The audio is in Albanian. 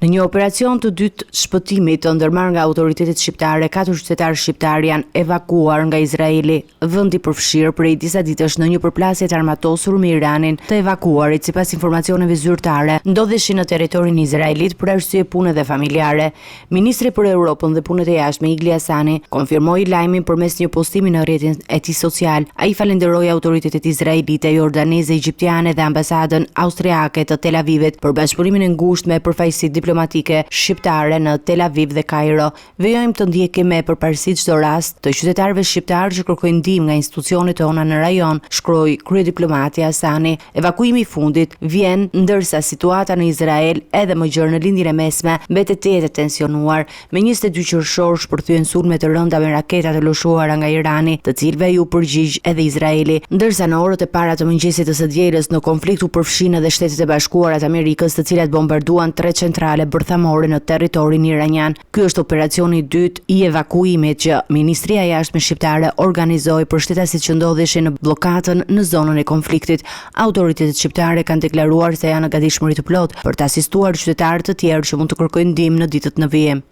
Në një operacion të dytë shpëtimit të ndërmarrë nga autoritetet shqiptare, 4 qytetarë shqiptar janë evakuar nga Izraeli, vendi përfshirë prej disa ditësh në një përplasje të armatosur me Iranin. Të evakuarit, sipas informacioneve zyrtare, ndodheshin në territorin e Izraelit për arsye pune dhe familjare. Ministri për Europën dhe punët e jashtme Igli Hasani konfirmoi lajmin përmes një postimi në rrjetin e tij social. Ai falenderoi autoritetet izraelite, jordaneze, egjiptiane dhe ambasadën austriake të Tel Avivit për bashkëpunimin e ngushtë me përfaqësitë diplomatike shqiptare në Tel Aviv dhe Kairo. Vejojmë të ndjekim me përparësi çdo rast të qytetarëve shqiptar që kërkojnë ndihmë nga institucionet tona në rajon, shkroi kryediplomati Hasani. Evakuimi i fundit vjen ndërsa situata në Izrael edhe më gjerë në lindjen e mesme mbetet të jetë tensionuar, me 22 qershor shpërthyen sulme të rënda me raketa të lëshuara nga Irani, të cilëve ju përgjigj edhe Izraeli, ndërsa në orët e para të mëngjesit të së dielës në konflikt u përfshin edhe Shtetet e Bashkuara të Amerikës, të cilat bombarduan 3 centrale bërthamore në territorin iranian. Ky është operacioni i dytë i evakuimit që Ministria e Jashtme shqiptare organizoi për shtetasit që ndodheshin në bllokatën në zonën e konfliktit. Autoritetet shqiptare kanë deklaruar se janë në gatishmëri të plotë për të asistuar qytetarë të tjerë që mund të kërkojnë ndihmë në ditët në vijim.